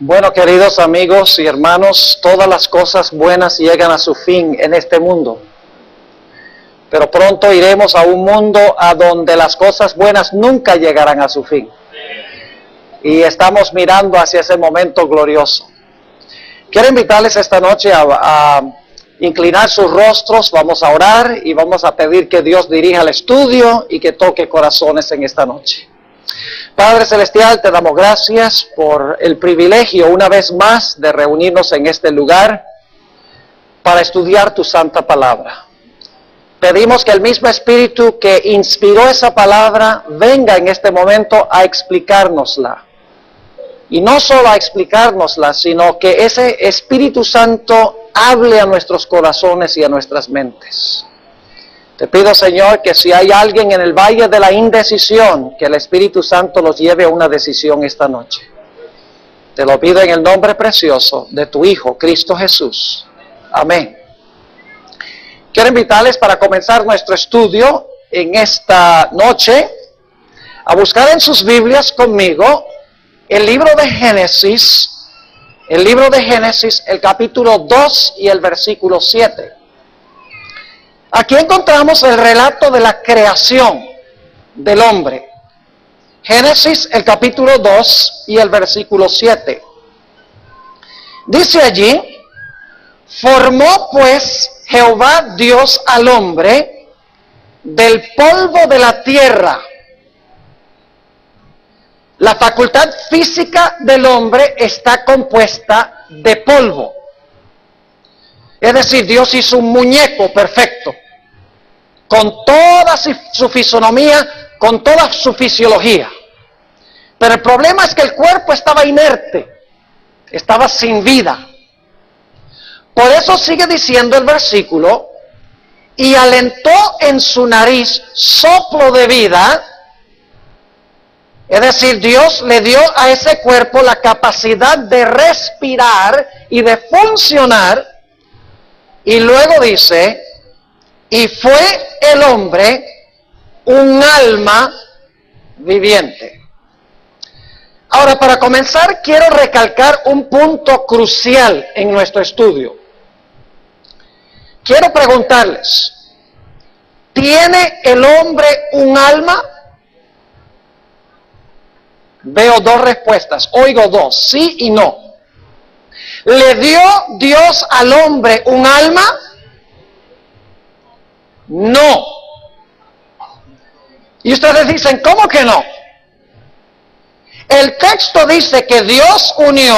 Bueno, queridos amigos y hermanos, todas las cosas buenas llegan a su fin en este mundo. Pero pronto iremos a un mundo a donde las cosas buenas nunca llegarán a su fin. Y estamos mirando hacia ese momento glorioso. Quiero invitarles esta noche a inclinar sus rostros, vamos a orar y vamos a pedir que Dios dirija el estudio y que toque corazones en esta noche. Padre Celestial, te damos gracias por el privilegio una vez más de reunirnos en este lugar para estudiar tu santa palabra. Pedimos que el mismo Espíritu que inspiró esa palabra venga en este momento a explicárnosla. Y no solo a explicárnosla, sino que ese Espíritu Santo hable a nuestros corazones y a nuestras mentes. Te pido, Señor, que si hay alguien en el valle de la indecisión, que el Espíritu Santo los lleve a una decisión esta noche. Te lo pido en el nombre precioso de tu Hijo, Cristo Jesús. Amén. Quiero invitarles para comenzar nuestro estudio en esta noche a buscar en sus Biblias conmigo el libro de Génesis, el capítulo 2 y el versículo 7. Aquí encontramos el relato de la creación del hombre. Génesis, el capítulo 2 y el versículo 7. Dice allí: formó pues Jehová Dios al hombre del polvo de la tierra. La facultad física del hombre está compuesta de polvo. Es decir, Dios hizo un muñeco perfecto, con toda su fisonomía, con toda su fisiología. Pero el problema es que el cuerpo estaba inerte, estaba sin vida. Por eso sigue diciendo el versículo: y alentó en su nariz soplo de vida. Es decir, Dios le dio a ese cuerpo la capacidad de respirar y de funcionar. Y luego dice: y fue el hombre un alma viviente. Ahora, para comenzar, quiero recalcar un punto crucial en nuestro estudio. Quiero preguntarles: ¿tiene el hombre un alma? Veo dos respuestas, oigo dos, sí y no. ¿Le dio Dios al hombre un alma? No. Y ustedes dicen, ¿cómo que no? El texto dice que Dios unió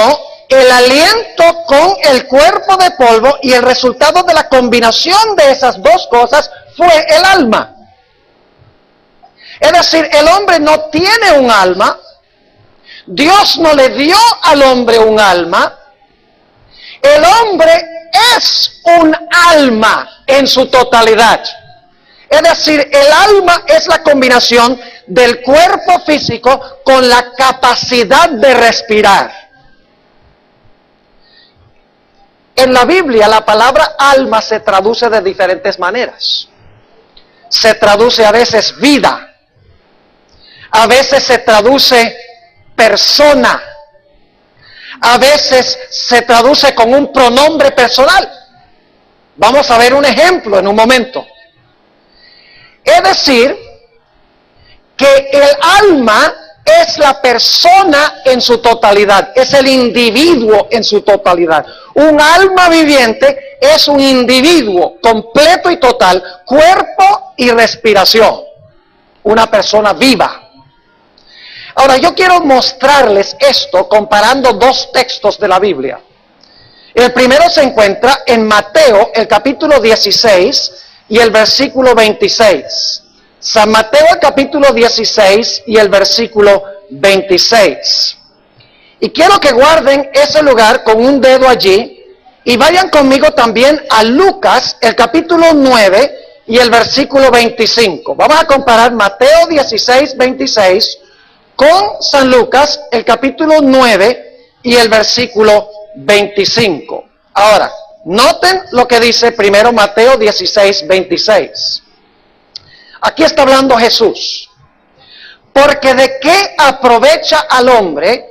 el aliento con el cuerpo de polvo y el resultado de la combinación de esas dos cosas fue el alma. Es decir, el hombre no tiene un alma. Dios no le dio al hombre un alma. El hombre es un alma en su totalidad. Es decir, el alma es la combinación del cuerpo físico con la capacidad de respirar. En la Biblia la palabra alma se traduce de diferentes maneras. Se traduce a veces vida, a veces se traduce persona, a veces se traduce con un pronombre personal. Vamos a ver un ejemplo en un momento. Es decir, que el alma es la persona en su totalidad, es el individuo en su totalidad. Un alma viviente es un individuo completo y total, cuerpo y respiración. Una persona viva. Ahora, yo quiero mostrarles esto comparando dos textos de la Biblia. El primero se encuentra en Mateo, el capítulo 16 y el versículo 26. San Mateo, el capítulo 16 y el versículo 26. Y quiero que guarden ese lugar con un dedo allí y vayan conmigo también a Lucas, el capítulo 9 y el versículo 25. Vamos a comparar Mateo 16, 26 con San Lucas, el capítulo 9 y el versículo 25. Ahora, noten lo que dice primero Mateo 16, 26. Aquí está hablando Jesús. Porque ¿de qué aprovecha al hombre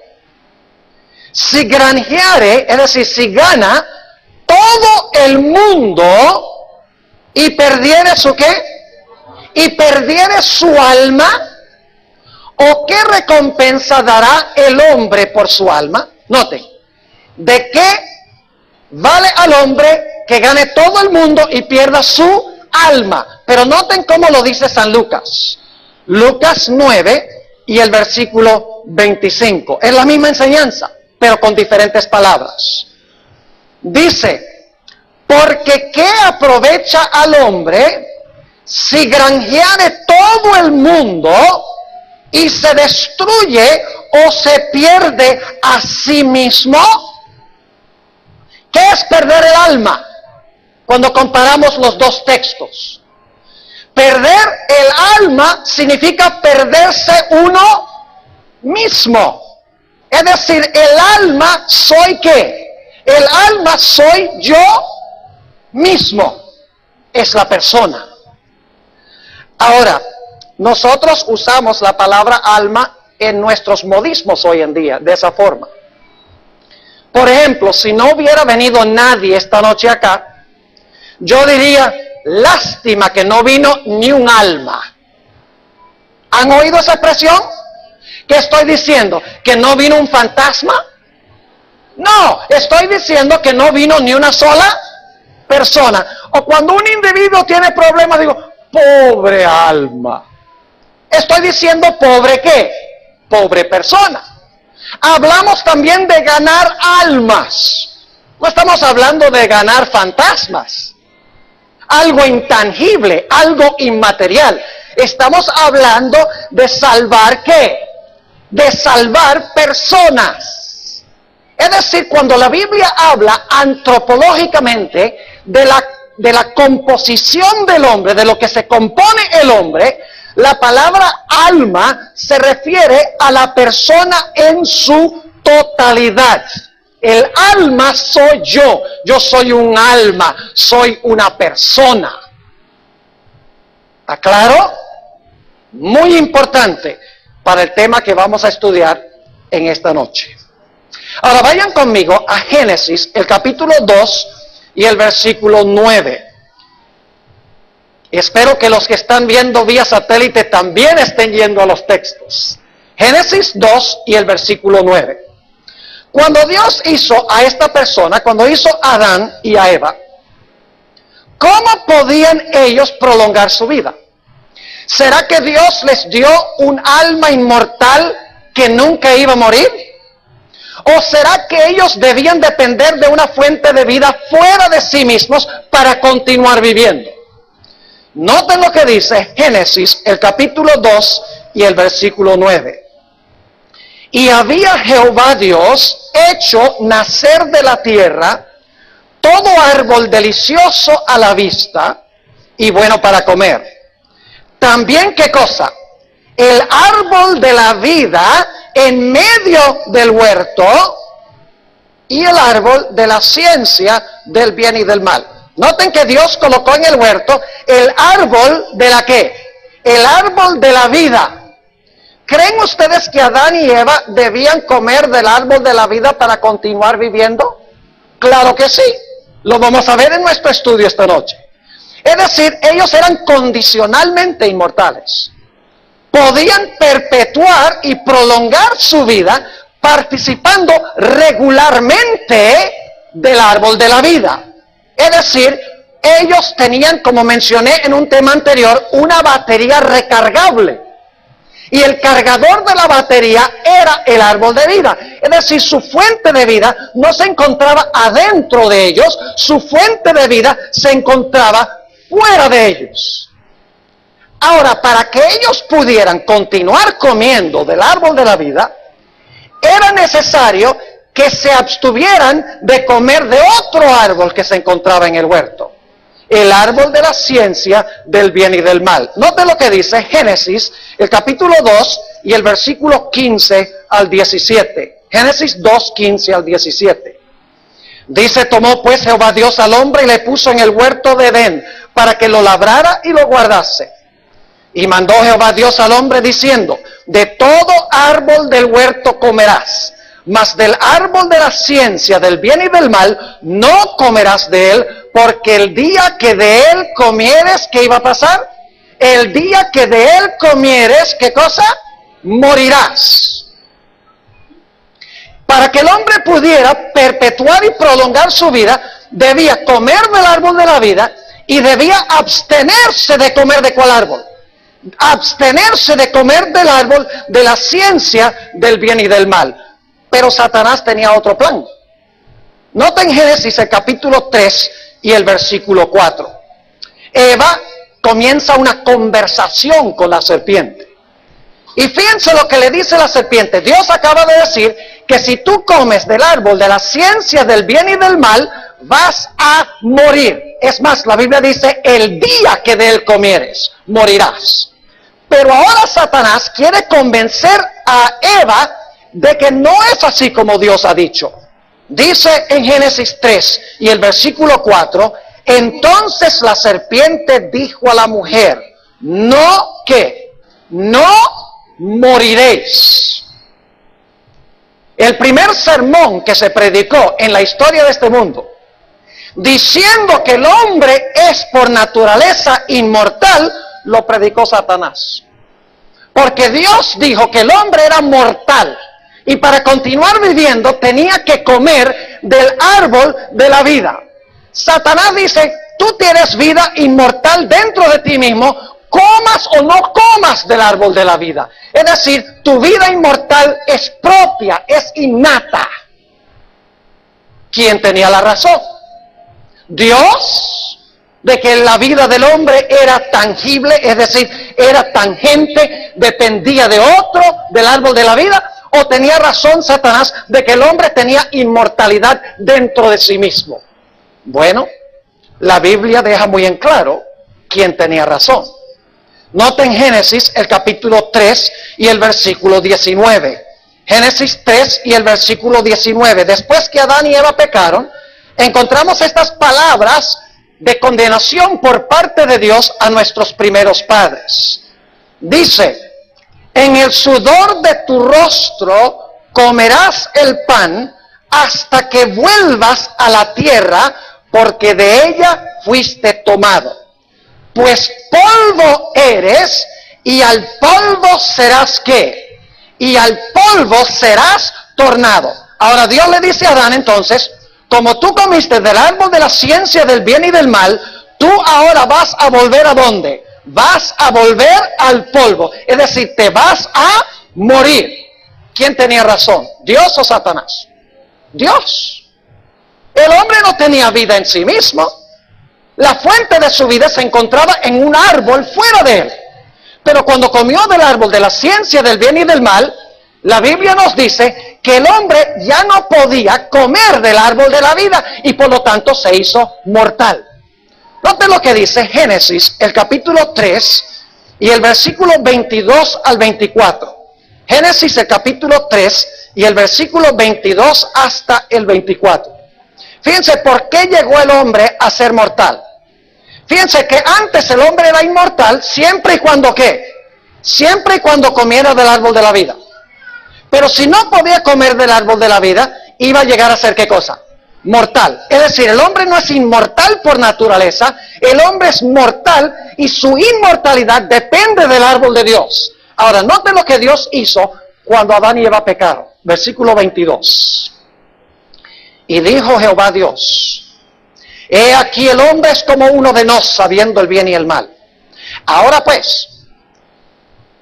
Si granjeare, es decir, si gana todo el mundo y perdiere su ¿qué? Y perdiere su alma, ¿o qué recompensa dará el hombre por su alma? Noten, ¿de qué vale al hombre que gane todo el mundo y pierda su alma? Pero noten cómo lo dice San Lucas. Lucas 9 y el versículo 25. Es la misma enseñanza, pero con diferentes palabras. Dice, porque ¿qué aprovecha al hombre si granjeare todo el mundo y se destruye o se pierde a sí mismo? ¿Qué es perder el alma? Cuando comparamos los dos textos. Perder el alma significa perderse uno mismo. Es decir, el alma soy ¿qué? El alma soy yo mismo. Es la persona. Ahora, nosotros usamos la palabra alma en nuestros modismos hoy en día, de esa forma. Por ejemplo, si no hubiera venido nadie esta noche acá, yo diría, lástima que no vino ni un alma. ¿Han oído esa expresión? ¿Qué estoy diciendo? ¿Que no vino un fantasma? No, estoy diciendo que no vino ni una sola persona. O cuando un individuo tiene problemas, digo, pobre alma. Estoy diciendo pobre ¿qué? Pobre persona. Hablamos también de ganar almas. No estamos hablando de ganar fantasmas. Algo intangible, algo inmaterial. Estamos hablando de salvar ¿qué? De salvar personas. Es decir, cuando la Biblia habla antropológicamente de la composición del hombre, de lo que se compone el hombre, la palabra alma se refiere a la persona en su totalidad. El alma soy yo soy un alma, soy una persona. ¿Está claro? Muy importante para el tema que vamos a estudiar en esta noche. Ahora vayan conmigo a Génesis, el capítulo 2 y el versículo 9. Espero que los que están viendo vía satélite también estén yendo a los textos. Génesis 2 y el versículo 9. Cuando Dios hizo a esta persona, cuando hizo a Adán y a Eva, ¿cómo podían ellos prolongar su vida? ¿Será que Dios les dio un alma inmortal que nunca iba a morir? ¿O será que ellos debían depender de una fuente de vida fuera de sí mismos para continuar viviendo? Noten lo que dice Génesis, el capítulo 2 y el versículo 9. Y había Jehová Dios hecho nacer de la tierra todo árbol delicioso a la vista y bueno para comer. También, ¿qué cosa? El árbol de la vida en medio del huerto y el árbol de la ciencia del bien y del mal. Noten que Dios colocó en el huerto el árbol de la ¿qué? El árbol de la vida. ¿Creen ustedes que Adán y Eva debían comer del árbol de la vida para continuar viviendo? Claro que sí. Lo vamos a ver en nuestro estudio esta noche. Es decir, ellos eran condicionalmente inmortales. Podían perpetuar y prolongar su vida participando regularmente del árbol de la vida. Es decir, ellos tenían, como mencioné en un tema anterior, una batería recargable. Y el cargador de la batería era el árbol de vida. Es decir, su fuente de vida no se encontraba adentro de ellos, su fuente de vida se encontraba fuera de ellos. Ahora, para que ellos pudieran continuar comiendo del árbol de la vida, era necesario que se abstuvieran de comer de otro árbol que se encontraba en el huerto. El árbol de la ciencia del bien y del mal. Note lo que dice Génesis, el capítulo 2 y el versículo 15 al 17. Génesis 2, 15 al 17. Dice, tomó pues Jehová Dios al hombre y le puso en el huerto de Edén para que lo labrara y lo guardase. Y mandó Jehová Dios al hombre diciendo, de todo árbol del huerto comerás, mas del árbol de la ciencia del bien y del mal no comerás de él, porque el día que de él comieres, ¿qué iba a pasar? El día que de él comieres, ¿qué cosa? Morirás. Para que el hombre pudiera perpetuar y prolongar su vida, debía comer del árbol de la vida y debía abstenerse de comer ¿de cuál árbol? Abstenerse de comer del árbol de la ciencia del bien y del mal. Pero Satanás tenía otro plan. Nota en Génesis el capítulo 3 y el versículo 4. Eva comienza una conversación con la serpiente. Y fíjense lo que le dice la serpiente. Dios acaba de decir que si tú comes del árbol de la ciencia del bien y del mal, vas a morir. Es más, la Biblia dice, el día que de él comieres, morirás. Pero ahora Satanás quiere convencer a Eva de que no es así como Dios ha dicho. Dice en Génesis 3 y el versículo 4, entonces la serpiente dijo a la mujer, no que, no moriréis. El primer sermón que se predicó en la historia de este mundo, diciendo que el hombre es por naturaleza inmortal, lo predicó Satanás. Porque Dios dijo que el hombre era mortal y para continuar viviendo tenía que comer del árbol de la vida. Satanás dice, tú tienes vida inmortal dentro de ti mismo, comas o no comas del árbol de la vida. Es decir, tu vida inmortal es propia, es innata. ¿Quién tenía la razón? Dios, de que la vida del hombre era tangible, es decir, era tangente, dependía de otro, del árbol de la vida, o tenía razón Satanás de que el hombre tenía inmortalidad dentro de sí mismo. Bueno, la Biblia deja muy en claro quién tenía razón. Noten Génesis el capítulo 3 y el versículo 19. Génesis 3 y el versículo 19. Después que Adán y Eva pecaron, encontramos estas palabras de condenación por parte de Dios a nuestros primeros padres. Dice, en el sudor de tu rostro comerás el pan hasta que vuelvas a la tierra, porque de ella fuiste tomado. Pues polvo eres, y al polvo serás ¿qué? Y al polvo serás tornado. Ahora Dios le dice a Adán entonces, como tú comiste del árbol de la ciencia del bien y del mal, tú ahora vas a volver ¿a dónde? Vas a volver al polvo. Es decir, te vas a morir. ¿Quién tenía razón? ¿Dios o Satanás? Dios. El hombre no tenía vida en sí mismo. La fuente de su vida se encontraba en un árbol fuera de él. Pero cuando comió del árbol de la ciencia del bien y del mal, la Biblia nos dice que el hombre ya no podía comer del árbol de la vida y por lo tanto se hizo mortal. Noten lo que dice Génesis, el capítulo 3 y el versículo 22 al 24. Génesis, el capítulo 3 y el versículo 22 hasta el 24. Fíjense por qué llegó el hombre a ser mortal. Fíjense que antes el hombre era inmortal siempre y cuando ¿qué? Siempre y cuando comiera del árbol de la vida. Pero si no podía comer del árbol de la vida, iba a llegar a ser ¿qué cosa? Mortal. Es decir, el hombre no es inmortal por naturaleza, el hombre es mortal y su inmortalidad depende del árbol de Dios. Ahora, noten lo que Dios hizo cuando Adán y Eva pecaron. Versículo 22. Y dijo Jehová Dios, he aquí el hombre es como uno de nos, sabiendo el bien y el mal. Ahora pues,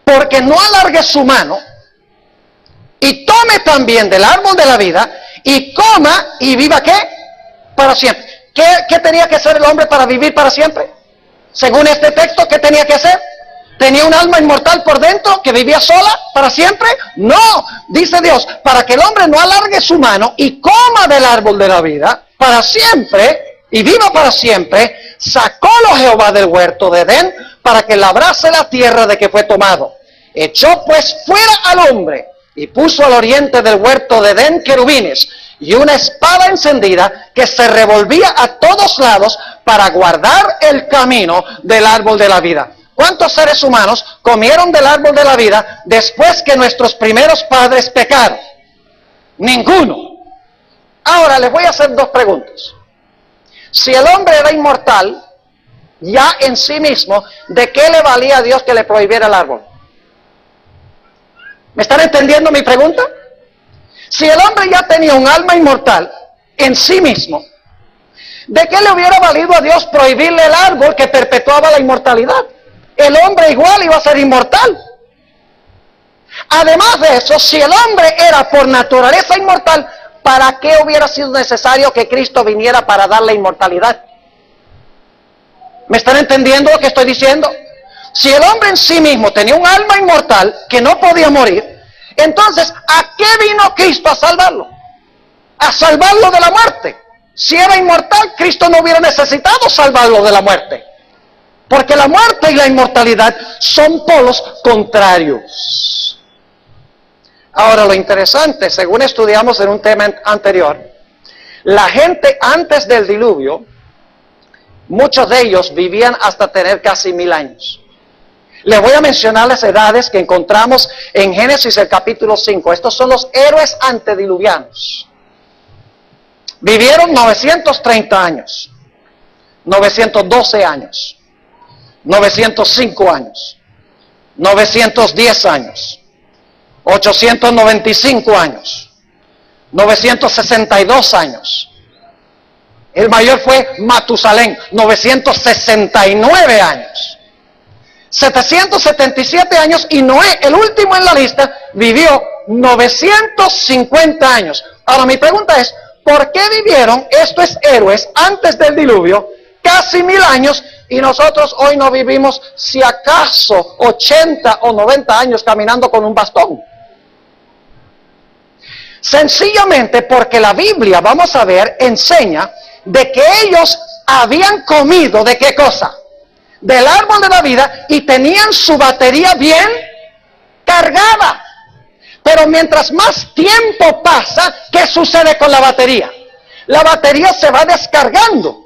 porque no alargue su mano, y tome también del árbol de la vida, y coma y viva ¿qué? Para siempre. ¿Qué tenía que hacer el hombre para vivir para siempre? Según este texto, ¿qué tenía que hacer? ¿Tenía un alma inmortal por dentro que vivía sola para siempre? No, dice Dios, para que el hombre no alargue su mano y coma del árbol de la vida para siempre y viva para siempre, sacólo Jehová del huerto de Edén para que labrase la tierra de que fue tomado. Echó pues fuera al hombre y puso al oriente del huerto de Edén querubines y una espada encendida que se revolvía a todos lados para guardar el camino del árbol de la vida. ¿Cuántos seres humanos comieron del árbol de la vida después que nuestros primeros padres pecaron? Ninguno. Ahora les voy a hacer dos preguntas. Si el hombre era inmortal, ya en sí mismo, ¿de qué le valía a Dios que le prohibiera el árbol? ¿Me están entendiendo mi pregunta? Si el hombre ya tenía un alma inmortal en sí mismo, ¿de qué le hubiera valido a Dios prohibirle el árbol que perpetuaba la inmortalidad? El hombre igual iba a ser inmortal. Además de eso, si el hombre era por naturaleza inmortal, ¿para qué hubiera sido necesario que Cristo viniera para darle inmortalidad? ¿Me están entendiendo lo que estoy diciendo? Si el hombre en sí mismo tenía un alma inmortal que no podía morir, entonces, ¿a qué vino Cristo a salvarlo? A salvarlo de la muerte. Si era inmortal, Cristo no hubiera necesitado salvarlo de la muerte. Porque la muerte y la inmortalidad son polos contrarios. Ahora, lo interesante, según estudiamos en un tema anterior, la gente antes del diluvio, muchos de ellos vivían hasta tener casi 1000 años. Les voy a mencionar las edades que encontramos en Génesis el capítulo 5. Estos son los héroes antediluvianos. Vivieron 930 años, 912 años, 905 años, 910 años, 895 años, 962 años. El mayor fue Matusalén, 969 años. 777 años, y Noé, el último en la lista, vivió 950 años. Ahora mi pregunta es, ¿por qué vivieron estos héroes antes del diluvio casi 1000 años y nosotros hoy no vivimos si acaso 80 o 90 años caminando con un bastón? Sencillamente porque la Biblia, vamos a ver, enseña de que ellos habían comido, ¿de qué cosa? Del árbol de la vida, y tenían su batería bien cargada. Pero mientras más tiempo pasa, ¿qué sucede con la batería? La batería se va descargando.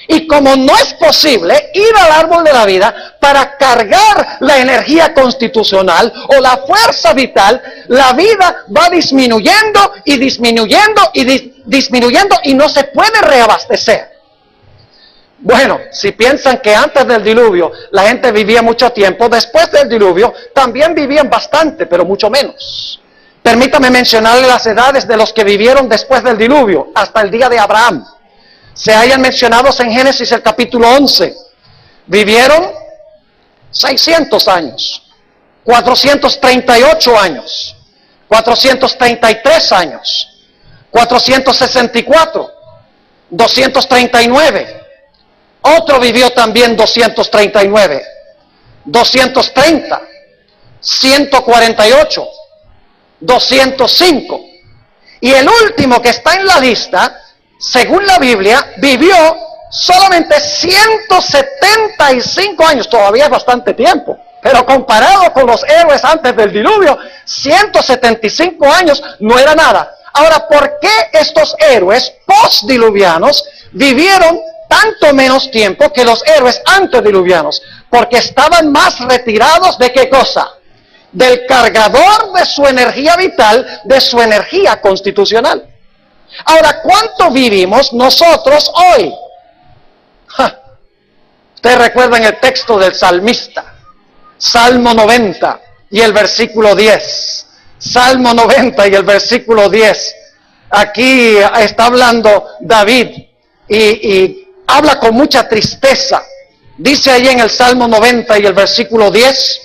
Y como no es posible ir al árbol de la vida para cargar la energía constitucional o la fuerza vital, la vida va disminuyendo y disminuyendo y disminuyendo y no se puede reabastecer. Bueno, si piensan que antes del diluvio la gente vivía mucho tiempo, después del diluvio también vivían bastante, pero mucho menos. Permítame mencionarle las edades de los que vivieron después del diluvio, hasta el día de Abraham. Se hallan mencionados en Génesis el capítulo 11. Vivieron 600 años, 438 años, 433 años, 464, 239. Otro vivió también 239, 230, 148, 205. Y el último que está en la lista, según la Biblia, vivió solamente 175 años. Todavía es bastante tiempo, pero comparado con los héroes antes del diluvio, 175 años no era nada. Ahora, ¿por qué estos héroes postdiluvianos vivieron tanto menos tiempo que los héroes antediluvianos? Porque estaban más retirados ¿de qué cosa? Del cargador de su energía vital, de su energía constitucional. Ahora, ¿cuánto vivimos nosotros hoy? Ustedes recuerdan el texto del salmista, Salmo 90 y el versículo 10. Salmo 90 y el versículo 10. Aquí está hablando David y habla con mucha tristeza. Dice ahí en el Salmo 90 y el versículo 10,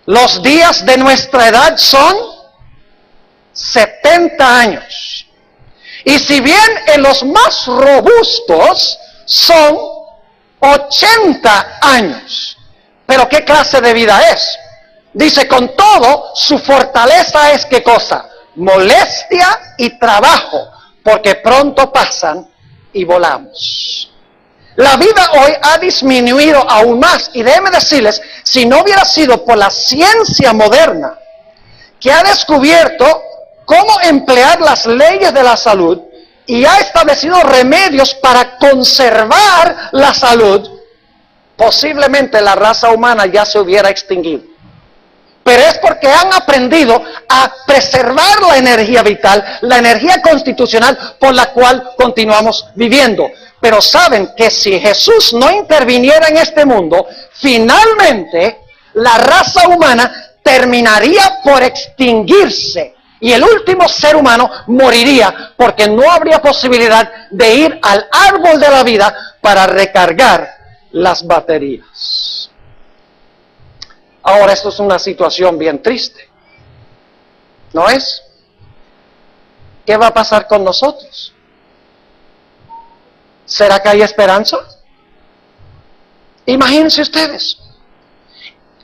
los días de nuestra edad son 70 años. Y si bien en los más robustos son 80 años. Pero ¿qué clase de vida es? Dice, con todo, su fortaleza es ¿qué cosa? Molestia y trabajo, porque pronto pasan y volamos. La vida hoy ha disminuido aún más, y déjenme decirles, si no hubiera sido por la ciencia moderna, que ha descubierto cómo emplear las leyes de la salud, y ha establecido remedios para conservar la salud, posiblemente la raza humana ya se hubiera extinguido. pero es porque han aprendido a preservar la energía vital, la energía constitucional por la cual continuamos viviendo. Pero saben que si Jesús no interviniera en este mundo, finalmente la raza humana terminaría por extinguirse y el último ser humano moriría porque no habría posibilidad de ir al árbol de la vida para recargar las baterías. Ahora, esto es una situación bien triste, ¿no es? ¿Qué va a pasar con nosotros? ¿Será que hay esperanza? Imagínense ustedes,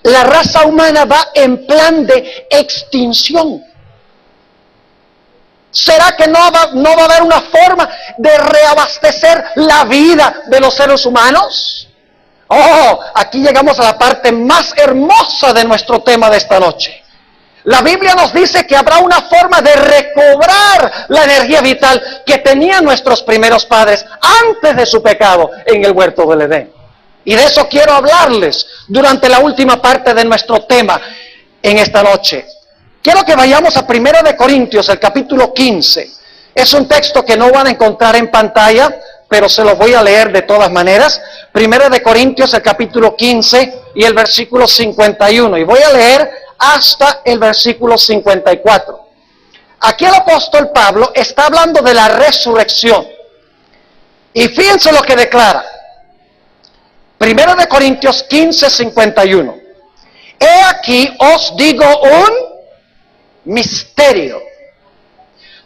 la raza humana va en plan de extinción. ¿Será que no va a haber una forma de reabastecer la vida de los seres humanos? Oh, aquí llegamos a la parte más hermosa de nuestro tema de esta noche. La Biblia nos dice que habrá una forma de recobrar la energía vital que tenían nuestros primeros padres antes de su pecado en el huerto del Edén. Y de eso quiero hablarles durante la última parte de nuestro tema en esta noche. Quiero que vayamos a 1 de Corintios, el capítulo 15. Es un texto que no van a encontrar en pantalla, pero se los voy a leer de todas maneras. 1 de Corintios, el capítulo 15 y el versículo 51. Y voy a leer hasta el versículo 54. Aquí el apóstol Pablo está hablando de la resurrección. Y fíjense lo que declara. 1 de Corintios 15, 51. He aquí os digo un misterio.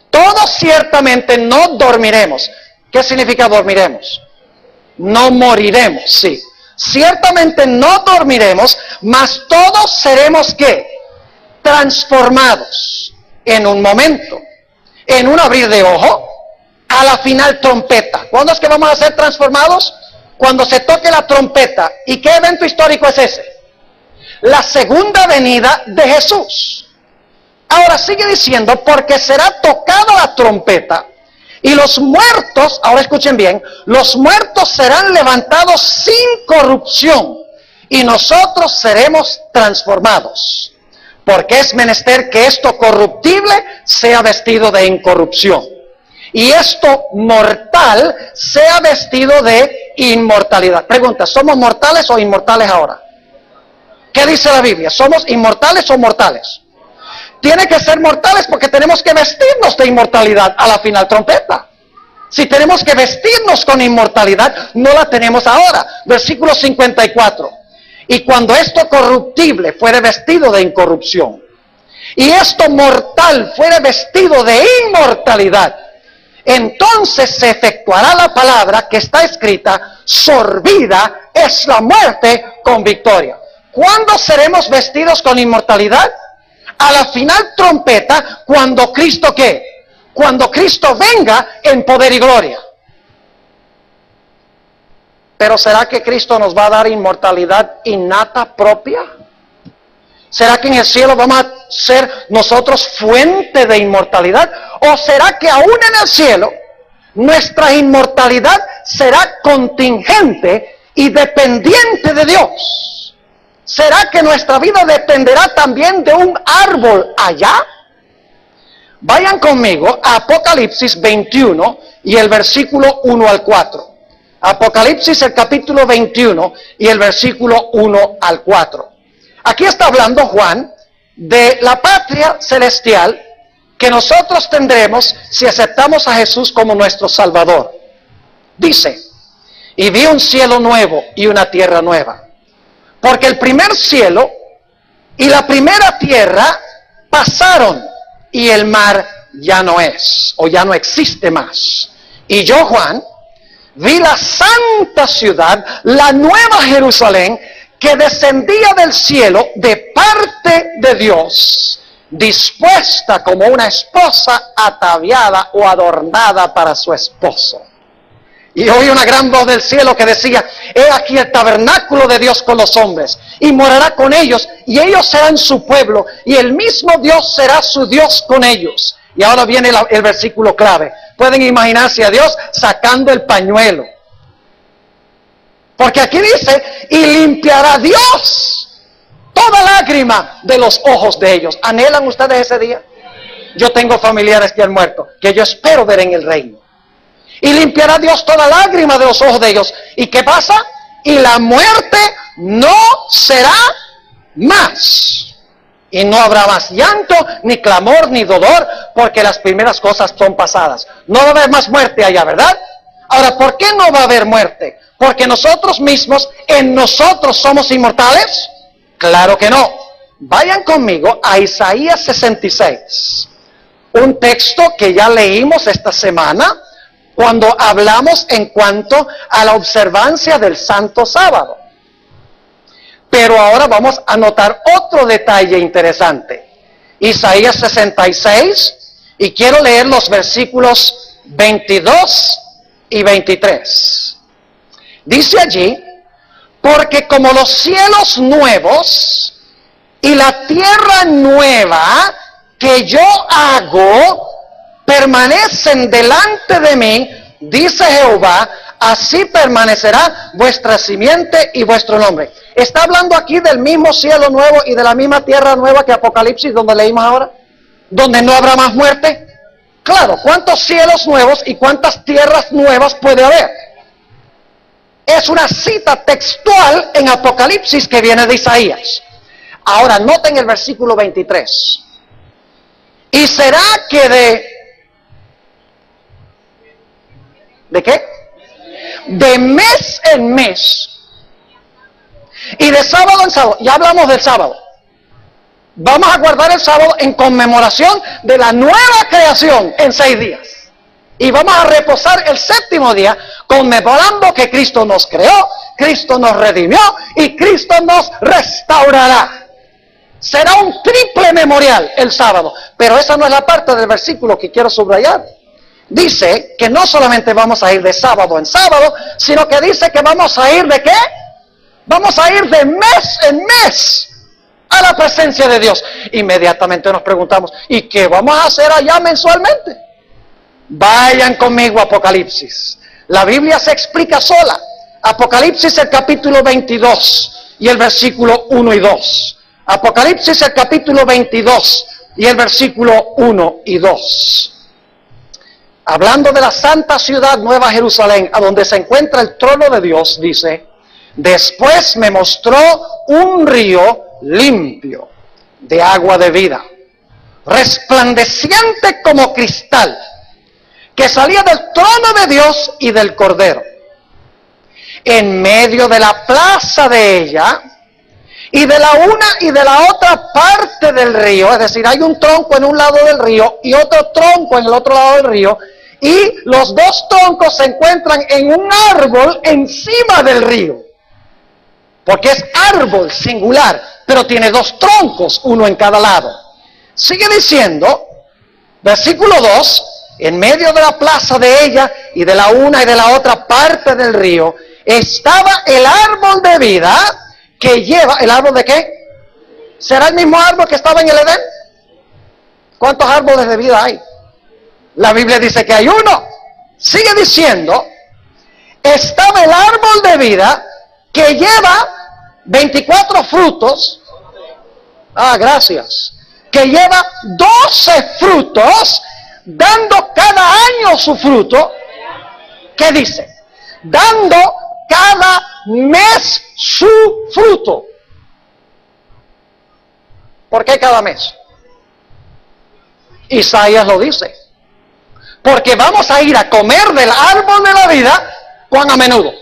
Todos ciertamente no dormiremos. ¿Qué significa dormiremos? No moriremos, sí. Ciertamente no dormiremos, mas todos seremos ¿qué? Transformados en un momento, en un abrir de ojo, a la final trompeta. ¿Cuándo es que vamos a ser transformados? Cuando se toque la trompeta. ¿Y qué evento histórico es ese? La segunda venida de Jesús. Ahora sigue diciendo, porque será tocada la trompeta y los muertos, ahora escuchen bien, los muertos serán levantados sin corrupción y nosotros seremos transformados. Porque es menester que esto corruptible sea vestido de incorrupción y esto mortal sea vestido de inmortalidad. Pregunta, ¿somos mortales o inmortales ahora? ¿Qué dice la Biblia? ¿Somos inmortales o mortales? Tiene que ser mortales porque tenemos que vestirnos de inmortalidad a la final trompeta. Si tenemos que vestirnos con inmortalidad, no la tenemos ahora. Versículo 54. Y cuando esto corruptible fuere vestido de incorrupción, y esto mortal fuere vestido de inmortalidad, entonces se efectuará la palabra que está escrita, sorbida es la muerte con victoria. ¿Cuándo seremos vestidos con inmortalidad? A la final trompeta, cuando Cristo ¿qué? Cuando Cristo venga en poder y gloria. Pero ¿será que Cristo nos va a dar inmortalidad innata propia? ¿Será que en el cielo vamos a ser nosotros fuente de inmortalidad? ¿O será que aún en el cielo nuestra inmortalidad será contingente y dependiente de Dios? ¿Será que nuestra vida dependerá también de un árbol allá? Vayan conmigo a Apocalipsis 21 y el versículo 1 al 4. Apocalipsis el capítulo 21 y el versículo 1 al 4. Aquí está hablando Juan de la patria celestial que nosotros tendremos si aceptamos a Jesús como nuestro Salvador. Dice, y vi un cielo nuevo y una tierra nueva. Porque el primer cielo y la primera tierra pasaron y el mar ya no es o ya no existe más. Y yo, Juan, vi la santa ciudad, la nueva Jerusalén, que descendía del cielo de parte de Dios, dispuesta como una esposa ataviada o adornada para su esposo. Y oí una gran voz del cielo que decía, he aquí el tabernáculo de Dios con los hombres, y morará con ellos, y ellos serán su pueblo, y el mismo Dios será su Dios con ellos. Y ahora viene el versículo clave. Pueden imaginarse a Dios sacando el pañuelo. Porque aquí dice, y limpiará Dios toda lágrima de los ojos de ellos. ¿Anhelan ustedes ese día? Yo tengo familiares que han muerto, que yo espero ver en el reino. Y limpiará Dios toda lágrima de los ojos de ellos. ¿Y qué pasa? Y la muerte no será más. Y no habrá más llanto, ni clamor, ni dolor, porque las primeras cosas son pasadas. No va a haber más muerte allá, ¿verdad? Ahora, ¿por qué no va a haber muerte? ¿Porque nosotros mismos, en nosotros somos inmortales? Claro que no. Vayan conmigo a Isaías 66. Un texto que ya leímos esta semana, cuando hablamos en cuanto a la observancia del Santo Sábado. Pero ahora vamos a notar otro detalle interesante. Isaías 66, y quiero leer los versículos 22 y 23. Dice allí, porque como los cielos nuevos y la tierra nueva que yo hago permanecen delante de mí, dice Jehová, así permanecerá vuestra simiente y vuestro nombre. ¿Está hablando aquí del mismo cielo nuevo y de la misma tierra nueva que Apocalipsis, donde leímos ahora? ¿Donde no habrá más muerte? Claro, ¿cuántos cielos nuevos y cuántas tierras nuevas puede haber? Es una cita textual en Apocalipsis que viene de Isaías. Ahora, noten el versículo 23. Y será que ¿de qué? De mes en mes. Y de sábado en sábado. Ya hablamos del sábado. Vamos a guardar el sábado en conmemoración de la nueva creación en 6 días. Y vamos a reposar el 7º día conmemorando que Cristo nos creó, Cristo nos redimió y Cristo nos restaurará. Será un triple memorial el sábado. Pero esa no es la parte del versículo que quiero subrayar. Dice que no solamente vamos a ir de sábado en sábado, sino que dice que vamos a ir ¿de qué? Vamos a ir de mes en mes a la presencia de Dios. Inmediatamente nos preguntamos, ¿y qué vamos a hacer allá mensualmente? Vayan conmigo a Apocalipsis. La Biblia se explica sola. Apocalipsis el capítulo 22 y el versículo 1 y 2. Apocalipsis el capítulo 22 y el versículo 1 y 2. Hablando de la santa ciudad Nueva Jerusalén, a donde se encuentra el trono de Dios, dice, después me mostró un río limpio de agua de vida, resplandeciente como cristal, que salía del trono de Dios y del Cordero. En medio de la plaza de ella, y de la una y de la otra parte del río, es decir, hay un tronco en un lado del río y otro tronco en el otro lado del río, y los dos troncos se encuentran en un árbol encima del río. Porque es árbol singular, pero tiene 2 troncos, uno en cada lado. Sigue diciendo, versículo 2, en medio de la plaza de ella y de la una y de la otra parte del río, estaba el árbol de vida que lleva, ¿el árbol de qué? ¿Será el mismo árbol que estaba en el Edén? ¿Cuántos árboles de vida hay? La Biblia dice que hay uno. Sigue diciendo, estaba el árbol de vida que lleva 24 frutos. Gracias. Que lleva 12 frutos, dando cada año su fruto. ¿Qué dice? Dando cada mes su fruto. ¿Por qué cada mes? Isaías lo dice. Porque vamos a ir a comer del árbol de la vida, ¿cuán a menudo?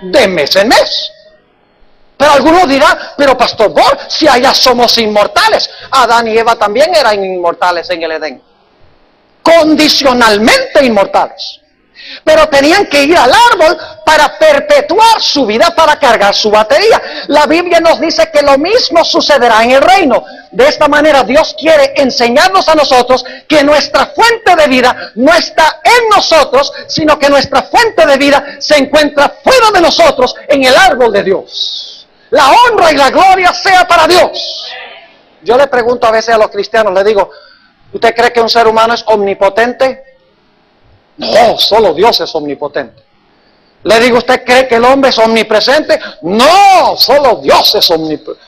De mes en mes. Pero algunos dirán, pero Pastor Bor, si allá somos inmortales. Adán y Eva también eran inmortales en el Edén. Condicionalmente inmortales. Pero tenían que ir al árbol para perpetuar su vida, para cargar su batería. La Biblia nos dice que lo mismo sucederá en el reino. De esta manera Dios quiere enseñarnos a nosotros que nuestra fuente de vida no está en nosotros, sino que nuestra fuente de vida se encuentra fuera de nosotros, en el árbol de Dios. La honra y la gloria sea para Dios. Yo le pregunto a veces a los cristianos, le digo, ¿usted cree que un ser humano es omnipotente? No, solo Dios es omnipotente. Le digo, ¿usted cree que el hombre es omnipresente? No, solo Dios es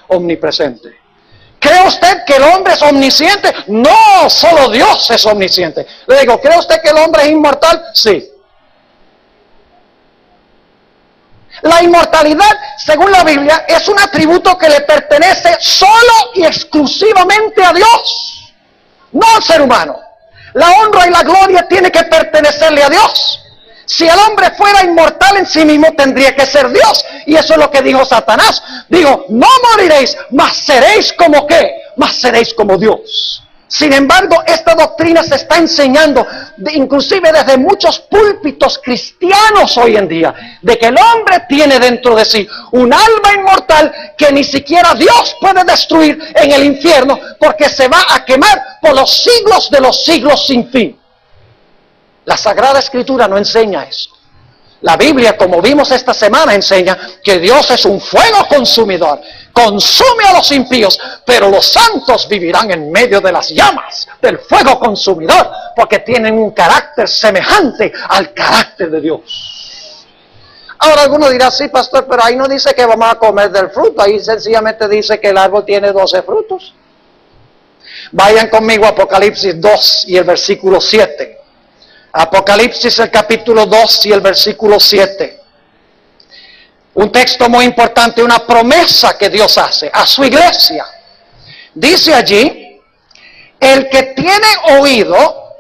omnipresente. ¿Cree usted que el hombre es omnisciente? No, solo Dios es omnisciente. Le digo, ¿cree usted que el hombre es inmortal? Sí. La inmortalidad, según la Biblia, es un atributo que le pertenece solo y exclusivamente a Dios, no al ser humano. La honra y la gloria tiene que pertenecerle a Dios. Si el hombre fuera inmortal en sí mismo, tendría que ser Dios. Y eso es lo que dijo Satanás. Digo, no moriréis, mas seréis como ¿qué? Mas seréis como Dios. Sin embargo, esta doctrina se está enseñando, inclusive desde muchos púlpitos cristianos hoy en día, de que el hombre tiene dentro de sí un alma inmortal que ni siquiera Dios puede destruir en el infierno, porque se va a quemar por los siglos de los siglos sin fin. La Sagrada Escritura no enseña eso. La Biblia, como vimos esta semana, enseña que Dios es un fuego consumidor. Consume a los impíos, pero los santos vivirán en medio de las llamas del fuego consumidor, porque tienen un carácter semejante al carácter de Dios. Ahora alguno dirá, sí, pastor, pero ahí no dice que vamos a comer del fruto, ahí sencillamente dice que el árbol tiene 12 frutos. Vayan conmigo a Apocalipsis 2 y el versículo 7. Apocalipsis, el capítulo 2 y el versículo 7. Un texto muy importante, una promesa que Dios hace a su iglesia. Dice allí, el que tiene oído,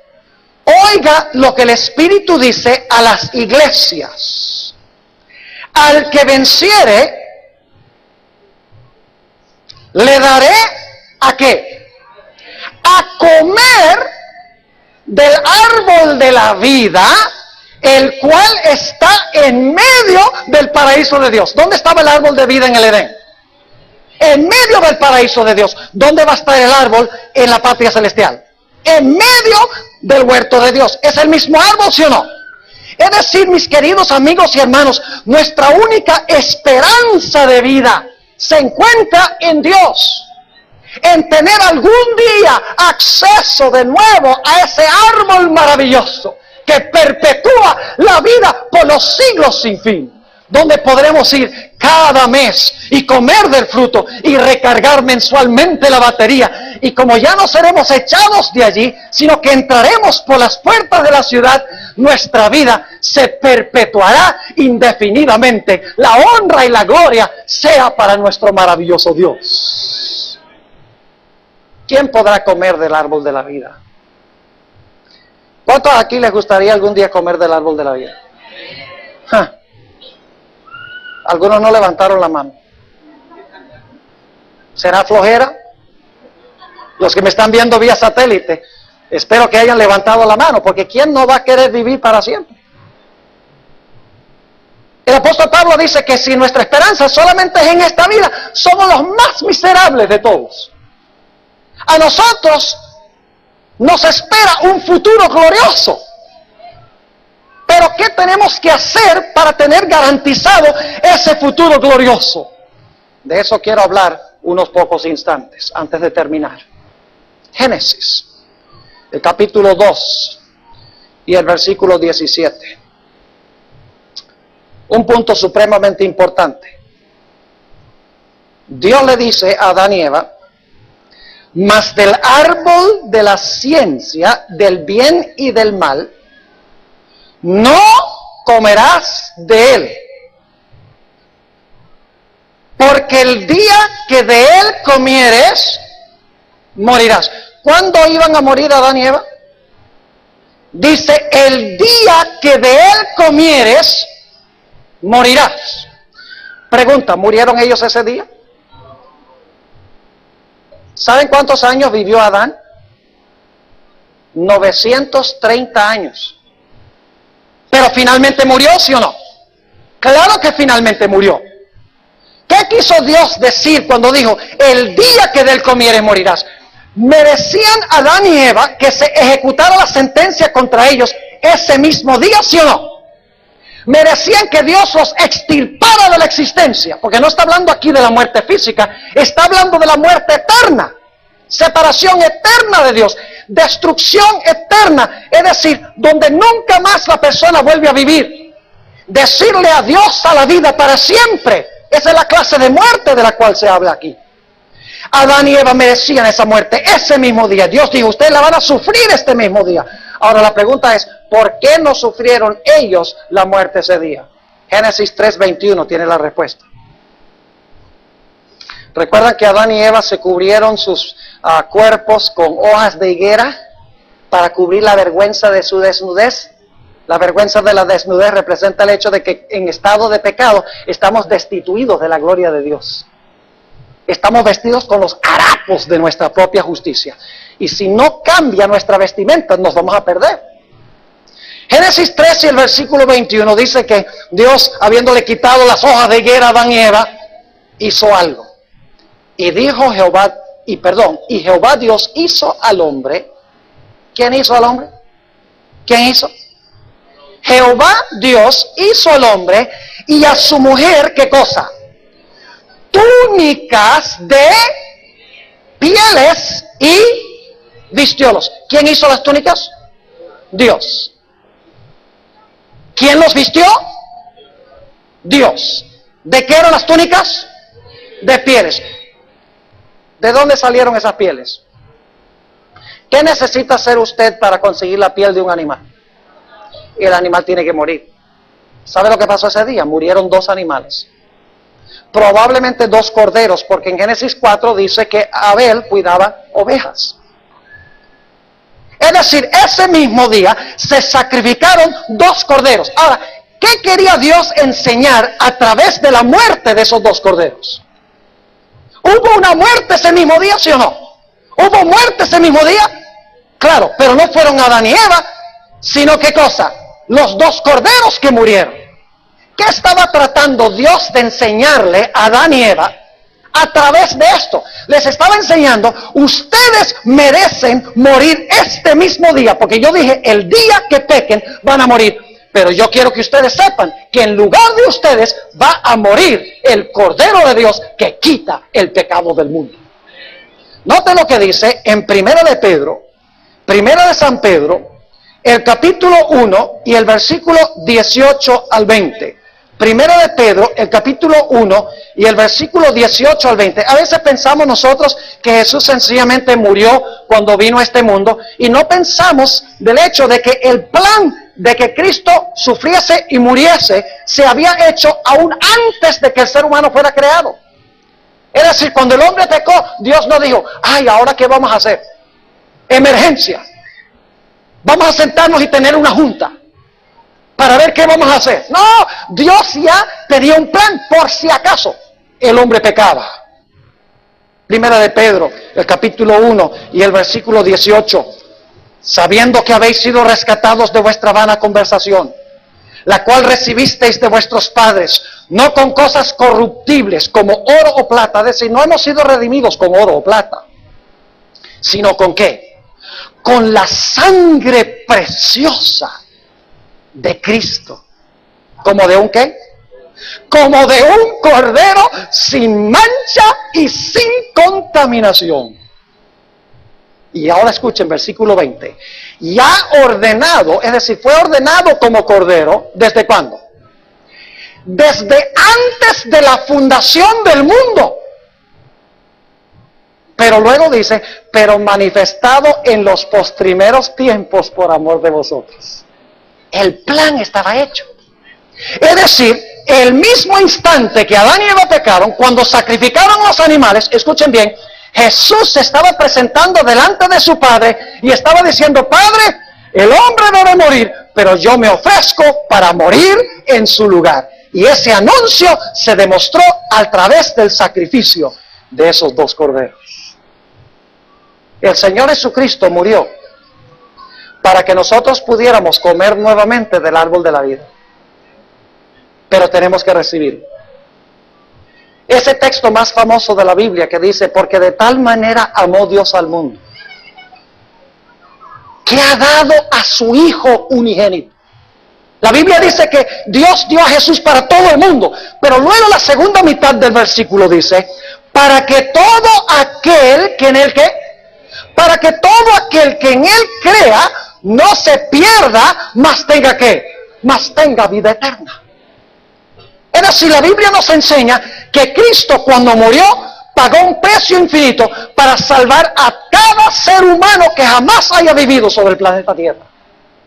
oiga lo que el Espíritu dice a las iglesias. Al que venciere, le daré ¿a qué? A comer del árbol de la vida, el cual está en medio del paraíso de Dios. ¿Dónde estaba el árbol de vida en el Edén? En medio del paraíso de Dios. ¿Dónde va a estar el árbol en la patria celestial? En medio del huerto de Dios. ¿Es el mismo árbol, sí o no? Es decir, mis queridos amigos y hermanos, nuestra única esperanza de vida se encuentra en Dios. En tener algún día acceso de nuevo a ese árbol maravilloso que perpetúa la vida por los siglos sin fin, donde podremos ir cada mes y comer del fruto y recargar mensualmente la batería. Y como ya no seremos echados de allí, sino que entraremos por las puertas de la ciudad, nuestra vida se perpetuará indefinidamente. La honra y la gloria sea para nuestro maravilloso Dios. ¿Quién podrá comer del árbol de la vida? ¿Cuántos aquí les gustaría algún día comer del árbol de la vida? Algunos no levantaron la mano. ¿Será flojera? Los que me están viendo vía satélite, espero que hayan levantado la mano, porque ¿quién no va a querer vivir para siempre? El apóstol Pablo dice que si nuestra esperanza solamente es en esta vida, somos los más miserables de todos. A nosotros nos espera un futuro glorioso. Pero ¿qué tenemos que hacer para tener garantizado ese futuro glorioso? De eso quiero hablar unos pocos instantes antes de terminar. Génesis, el capítulo 2 y el versículo 17. Un punto supremamente importante. Dios le dice a Adán y Eva, mas del árbol de la ciencia del bien y del mal, no comerás de él, porque el día que de él comieres, morirás. ¿Cuándo iban a morir Adán y Eva? Dice, el día que de él comieres, morirás. Pregunta, ¿murieron ellos ese día? ¿Saben cuántos años vivió Adán? 930 años. Pero finalmente murió, ¿sí o no? Claro que finalmente murió. ¿Qué quiso Dios decir cuando dijo, el día que de él comieres morirás? ¿Merecían Adán y Eva que se ejecutara la sentencia contra ellos ese mismo día, sí o no? ¿Merecían que Dios los extirpara de la existencia? Porque no está hablando aquí de la muerte física, está hablando de la muerte eterna. Separación eterna de Dios, destrucción eterna, es decir, donde nunca más la persona vuelve a vivir. decirle adiós a la vida para siempre. Esa es la clase de muerte de la cual se habla aquí. Adán y Eva merecían esa muerte ese mismo día. Dios dijo, ustedes la van a sufrir este mismo día. Ahora la pregunta es, ¿por qué no sufrieron ellos la muerte ese día? Génesis 3:21 tiene la respuesta. ¿Recuerdan que Adán y Eva se cubrieron sus cuerpos con hojas de higuera para cubrir la vergüenza de su desnudez? La vergüenza de la desnudez representa el hecho de que en estado de pecado estamos destituidos de la gloria de Dios. Estamos vestidos con los harapos de nuestra propia justicia. Y si no cambia nuestra vestimenta, nos vamos a perder. Génesis 3 y el versículo 21 dice que Dios, habiéndole quitado las hojas de higuera a Adán y Eva, hizo algo. Y dijo Jehová, y Jehová Dios hizo al hombre. ¿Quién hizo al hombre? ¿Quién hizo? Jehová Dios hizo al hombre y a su mujer, ¿qué cosa? Túnicas de pieles y vistiólos. ¿Quién hizo las túnicas? Dios. ¿Quién los vistió? Dios. ¿De qué eran las túnicas? De pieles. ¿De dónde salieron esas pieles? ¿Qué necesita hacer usted para conseguir la piel de un animal? Y el animal tiene que morir. ¿Sabe lo que pasó ese día? Murieron 2 animales. Probablemente 2 corderos, porque en Génesis 4 dice que Abel cuidaba ovejas. Es decir, ese mismo día se sacrificaron 2 corderos. Ahora, ¿qué quería Dios enseñar a través de la muerte de esos 2 corderos? ¿Hubo una muerte ese mismo día, sí o no? ¿Hubo muerte ese mismo día? Claro, pero no fueron Adán y Eva, sino ¿qué cosa? Los 2 corderos que murieron. ¿Qué estaba tratando Dios de enseñarle a Adán y Eva a través de esto? Les estaba enseñando, ustedes merecen morir este mismo día, porque yo dije, el día que pequen van a morir. Pero yo quiero que ustedes sepan que en lugar de ustedes va a morir el Cordero de Dios que quita el pecado del mundo. Noten lo que dice en Primera de San Pedro, el capítulo 1 y el versículo 18 al 20. Primera de Pedro, el capítulo 1 y el versículo 18 al 20. A veces pensamos nosotros que Jesús sencillamente murió cuando vino a este mundo y no pensamos del hecho de que el plan de que Cristo sufriese y muriese se había hecho aún antes de que el ser humano fuera creado. Es decir, cuando el hombre pecó, Dios no dijo, ay, ¿ahora qué vamos a hacer? Emergencia. Vamos a sentarnos y tener una junta para ver qué vamos a hacer. No, Dios ya tenía un plan por si acaso el hombre pecaba. Primera de Pedro, el capítulo 1 y el versículo 18. Sabiendo que habéis sido rescatados de vuestra vana conversación, la cual recibisteis de vuestros padres, no con cosas corruptibles como oro o plata, es decir, no hemos sido redimidos con oro o plata, sino con ¿qué? Con la sangre preciosa de Cristo. ¿Como de un qué? Como de un cordero sin mancha y sin contaminación. Y ahora escuchen versículo 20. Ya ordenado, es decir, fue ordenado como cordero, ¿desde cuándo? Desde antes de la fundación del mundo. Pero luego dice, pero manifestado en los postrimeros tiempos por amor de vosotros. El plan estaba hecho. Es decir, el mismo instante que Adán y Eva pecaron, cuando sacrificaron los animales, escuchen bien, Jesús se estaba presentando delante de su Padre y estaba diciendo, Padre, el hombre debe morir, pero yo me ofrezco para morir en su lugar. Y ese anuncio se demostró a través del sacrificio de esos 2 corderos. El Señor Jesucristo murió para que nosotros pudiéramos comer nuevamente del árbol de la vida. Pero tenemos que recibirlo. Ese texto más famoso de la Biblia que dice, porque de tal manera amó Dios al mundo, que ha dado a su Hijo unigénito. La Biblia dice que Dios dio a Jesús para todo el mundo, pero luego la segunda mitad del versículo dice, para que todo aquel que en él ¿qué? Para que todo aquel que en él crea no se pierda, mas tenga ¿qué? Mas tenga vida eterna. Es decir, la Biblia nos enseña que Cristo, cuando murió, pagó un precio infinito para salvar a cada ser humano que jamás haya vivido sobre el planeta Tierra.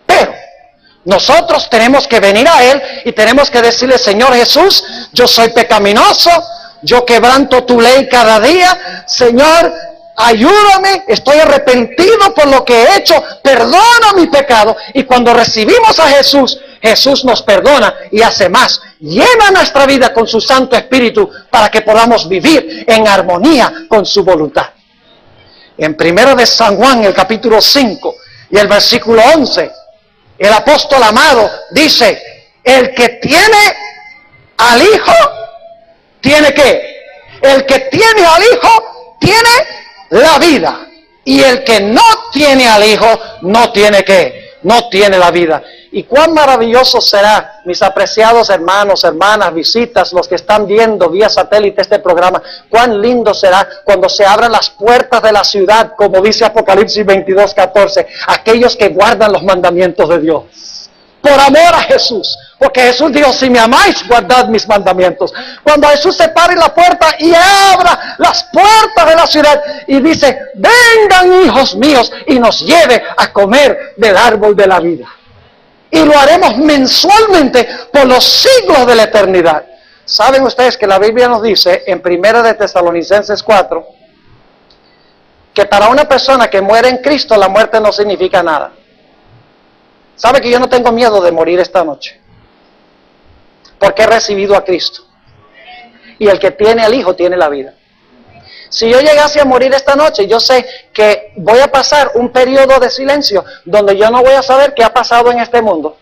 Pero nosotros tenemos que venir a Él y tenemos que decirle: Señor Jesús, yo soy pecaminoso, yo quebranto tu ley cada día, Señor, ayúdame, estoy arrepentido por lo que he hecho, perdona mi pecado. Y cuando recibimos a Jesús, Jesús nos perdona y hace más, llena nuestra vida con su Santo Espíritu para que podamos vivir en armonía con su voluntad. En 1 de San Juan, el capítulo 5 y el versículo 11, el apóstol amado dice: el que tiene al Hijo, ¿tiene qué? El que tiene al Hijo, tiene la vida. Y el que no tiene al Hijo, no tiene qué, no tiene la vida. Y cuán maravilloso será, mis apreciados hermanos, hermanas, visitas, los que están viendo vía satélite este programa, cuán lindo será cuando se abran las puertas de la ciudad, como dice Apocalipsis 22:14, aquellos que guardan los mandamientos de Dios. Por amor a Jesús, porque Jesús dijo: si me amáis, guardad mis mandamientos. Cuando Jesús se pare en la puerta y abra las puertas de la ciudad y dice: vengan, hijos míos, y nos lleve a comer del árbol de la vida. Y lo haremos mensualmente por los siglos de la eternidad. ¿Saben ustedes que la Biblia nos dice en 1 de Tesalonicenses 4 que para una persona que muere en Cristo la muerte no significa nada? ¿Sabe que yo no tengo miedo de morir esta noche? Porque he recibido a Cristo. Y el que tiene al Hijo tiene la vida. Si yo llegase a morir esta noche, yo sé que voy a pasar un periodo de silencio donde yo no voy a saber qué ha pasado en este mundo.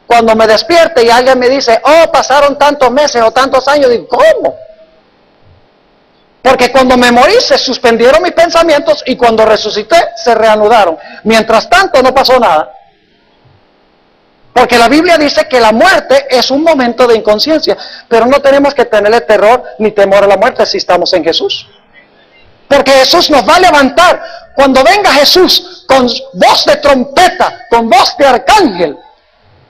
Cuando me despierte y alguien me dice: oh, pasaron tantos meses o tantos años, digo: ¿cómo? Porque cuando me morí se suspendieron mis pensamientos y cuando resucité se reanudaron. Mientras tanto no pasó nada. Porque la Biblia dice que la muerte es un momento de inconsciencia, pero no tenemos que tenerle terror ni temor a la muerte si estamos en Jesús. Porque Jesús nos va a levantar. Cuando venga Jesús con voz de trompeta, con voz de arcángel,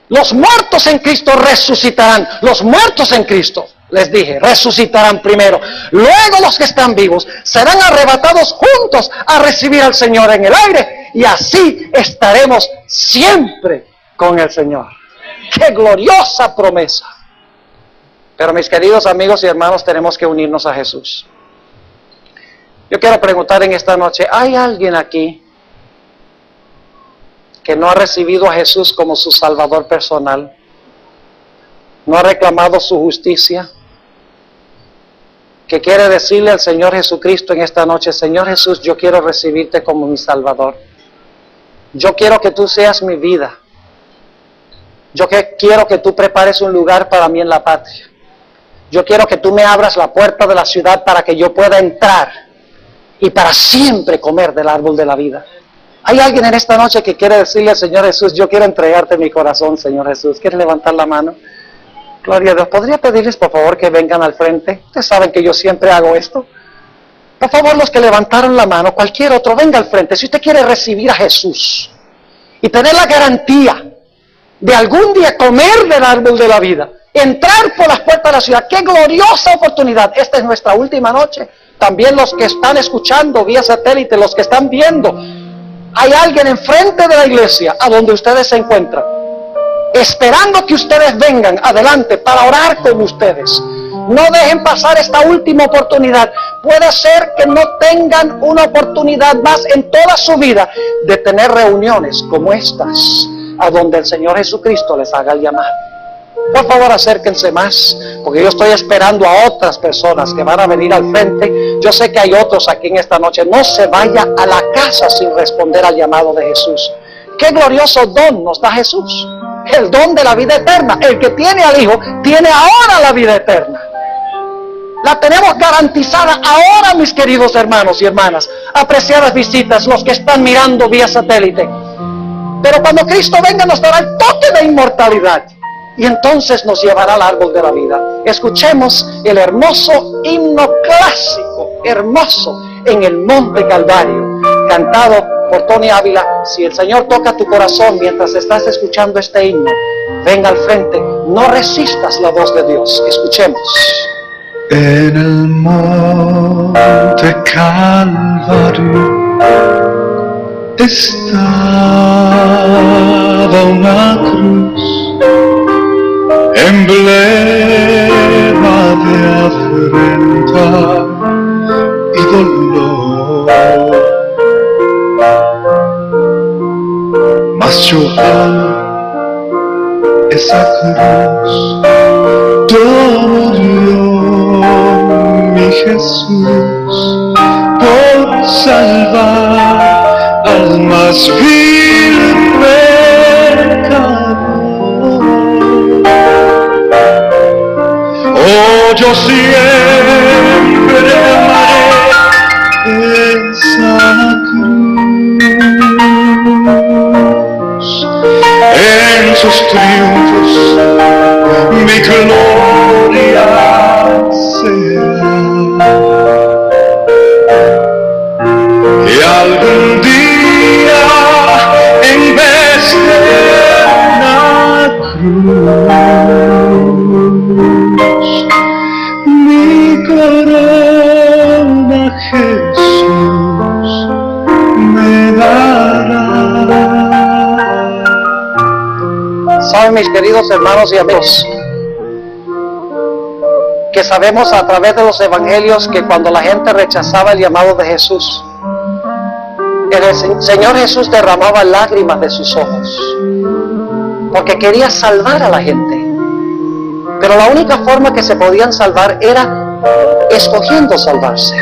los muertos en Cristo resucitarán. Los muertos en Cristo, les dije, resucitarán primero. Luego los que están vivos serán arrebatados juntos a recibir al Señor en el aire, y así estaremos siempre con el Señor. ¡Qué gloriosa promesa! Pero mis queridos amigos y hermanos, tenemos que unirnos a Jesús. Yo quiero preguntar en esta noche: ¿hay alguien aquí que no ha recibido a Jesús como su Salvador personal? ¿No ha reclamado su justicia? ¿Que quiere decirle al Señor Jesucristo en esta noche: Señor Jesús, yo quiero recibirte como mi Salvador. Yo quiero que tú seas mi vida. Yo quiero que tú prepares un lugar para mí en la patria. Yo quiero que tú me abras la puerta de la ciudad para que yo pueda entrar y para siempre comer del árbol de la vida. ¿Hay alguien en esta noche que quiere decirle al Señor Jesús: yo quiero entregarte mi corazón, Señor Jesús? ¿Quiere levantar la mano? Gloria a Dios. ¿Podría pedirles por favor que vengan al frente? Ustedes saben que yo siempre hago esto. Por favor, los que levantaron la mano, cualquier otro, venga al frente. Si usted quiere recibir a Jesús y tener la garantía de algún día comer del árbol de la vida, entrar por las puertas de la ciudad, ¡qué gloriosa oportunidad! Esta es nuestra última noche. También los que están escuchando vía satélite, los que están viendo, hay alguien enfrente de la iglesia a donde ustedes se encuentran, esperando que ustedes vengan adelante para orar con ustedes. No dejen pasar esta última oportunidad. Puede ser que no tengan una oportunidad más en toda su vida de tener reuniones como estas, a donde el Señor Jesucristo les haga el llamado. Por favor, acérquense más, porque yo estoy esperando a otras personas que van a venir al frente. Yo sé que hay otros aquí en esta noche. No se vaya a la casa sin responder al llamado de Jesús. ¡Qué glorioso don nos da Jesús! El don de la vida eterna. El que tiene al Hijo, tiene ahora la vida eterna. La tenemos garantizada ahora, mis queridos hermanos y hermanas. Apreciadas visitas, los que están mirando vía satélite. Pero cuando Cristo venga nos dará el toque de inmortalidad. Y entonces nos llevará al árbol de la vida. Escuchemos el hermoso himno clásico, hermoso, en el Monte Calvario, cantado por Tony Ávila. Si el Señor toca tu corazón mientras estás escuchando este himno, venga al frente. No resistas la voz de Dios. Escuchemos. En el monte Calvario estaba una cruz, emblema de afrenta y dolor. Mas yo amo esa cruz, todo dio mi Jesús por salvar al más vil pecador. Oh, yo siempre amaré esa cruz. En sus triunfos mi gloria será. Y algún día, en vez de una cruz, mi corona Jesús me dará. Saben, mis queridos hermanos y amigos, que sabemos a través de los evangelios que cuando la gente rechazaba el llamado de Jesús, el Señor Jesús derramaba lágrimas de sus ojos, porque quería salvar a la gente. Pero la única forma que se podían salvar era escogiendo salvarse,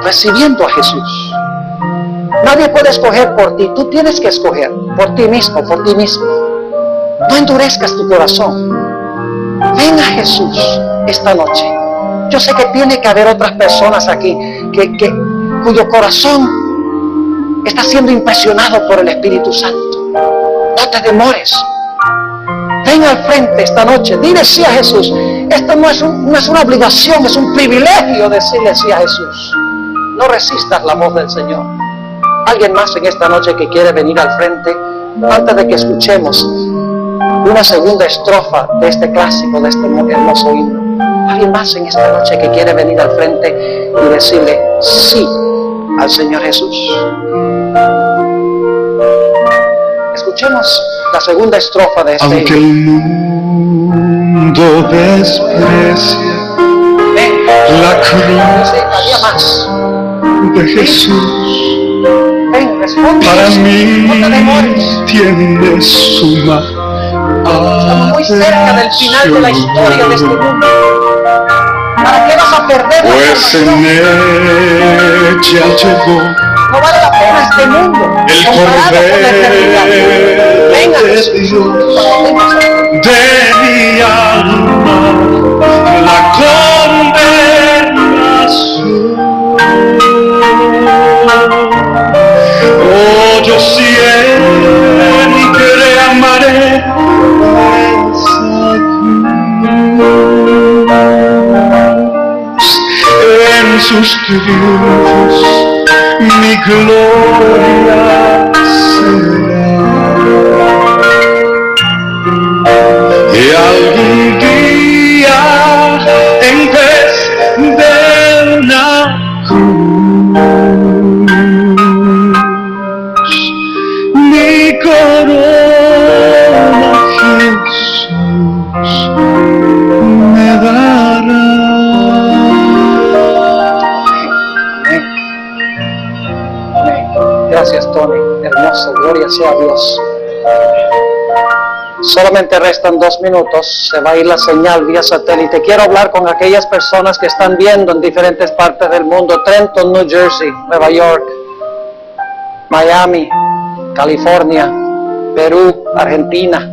recibiendo a Jesús. Nadie puede escoger por ti, tú tienes que escoger por ti mismo, por ti mismo. No endurezcas tu corazón. Ven a Jesús esta noche. Yo sé que tiene que haber otras personas aquí cuyo corazón está siendo impresionado por el Espíritu Santo. No te demores. Ven al frente esta noche. Dile sí a Jesús. Esto no es una obligación, es un privilegio decirle sí a Jesús. No resistas la voz del Señor. Alguien más en esta noche que quiere venir al frente, antes de que escuchemos una segunda estrofa de este clásico, de este hermoso himno. Alguien más en esta noche que quiere venir al frente y decirle sí al Señor Jesús. Escuchemos la segunda estrofa de este himno. Aunque el mundo desprecia la cruz de Jesús, ven, responde, para mí no te demores. tiene suma. Estamos muy cerca del final de la historia de este mundo. ¿Para qué vas a perder la Pues en salvación? ella llegó No vale la pena este mundo el comparado con la eternidad. Venga, Cordero de Jesús. Dios de mi alma, la condenación. Oh, yo siempre amaré en sus triunfos mi gloria será. Y algún día, en vez de una cruz, mi corona Jesús me dará. Gracias, Tony. Hermoso. Gloria sea a Dios. Solamente restan 2 minutos. Se va a ir la señal vía satélite. Quiero hablar con aquellas personas que están viendo en diferentes partes del mundo. Trenton, New Jersey, Nueva York, Miami, California, Perú, Argentina.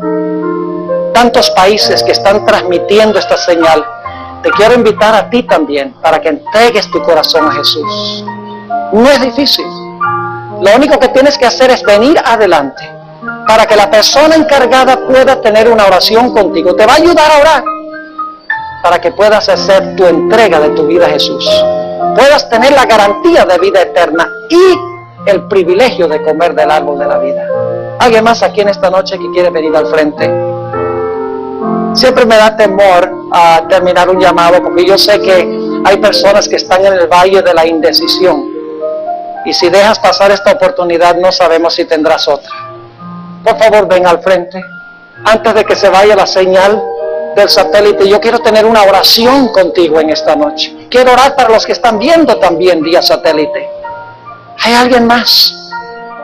Tantos países que están transmitiendo esta señal. Te quiero invitar a ti también para que entregues tu corazón a Jesús. No es difícil. Lo único que tienes que hacer es venir adelante para que la persona encargada pueda tener una oración contigo. Te va a ayudar a orar para que puedas hacer tu entrega de tu vida a Jesús. Puedas tener la garantía de vida eterna y el privilegio de comer del árbol de la vida. ¿Alguien más aquí en esta noche que quiere venir al frente? Siempre me da temor a terminar un llamado, porque yo sé que hay personas que están en el valle de la indecisión. Y si dejas pasar esta oportunidad, no sabemos si tendrás otra. Por favor, ven al frente. Antes de que se vaya la señal del satélite, yo quiero tener una oración contigo en esta noche. Quiero orar para los que están viendo también vía satélite. ¿Hay alguien más?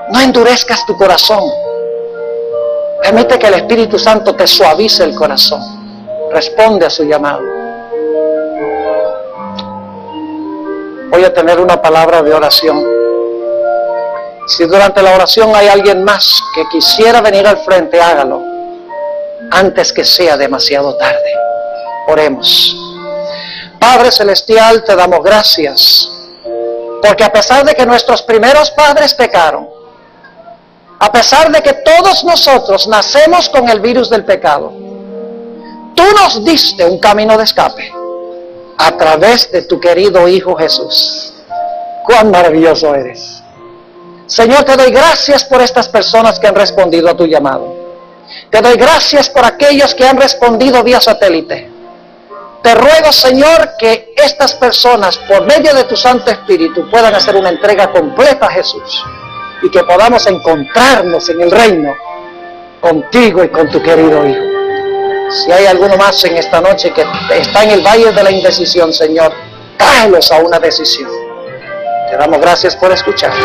No endurezcas tu corazón. Permite que el Espíritu Santo te suavice el corazón. Responde a su llamado. Voy a tener una palabra de oración. Si durante la oración hay alguien más que quisiera venir al frente, hágalo antes que sea demasiado tarde. Oremos. Padre Celestial, te damos gracias, porque a pesar de que nuestros primeros padres pecaron, a pesar de que todos nosotros nacemos con el virus del pecado, tú nos diste un camino de escape a través de tu querido Hijo Jesús. ¡Cuán maravilloso eres! Señor, te doy gracias por estas personas que han respondido a tu llamado. Te doy gracias por aquellos que han respondido vía satélite. Te ruego, Señor, que estas personas, por medio de tu Santo Espíritu, puedan hacer una entrega completa a Jesús y que podamos encontrarnos en el reino contigo y con tu querido Hijo. Si hay alguno más en esta noche que está en el valle de la indecisión, Señor, tráelos a una decisión. Te damos gracias por escucharnos.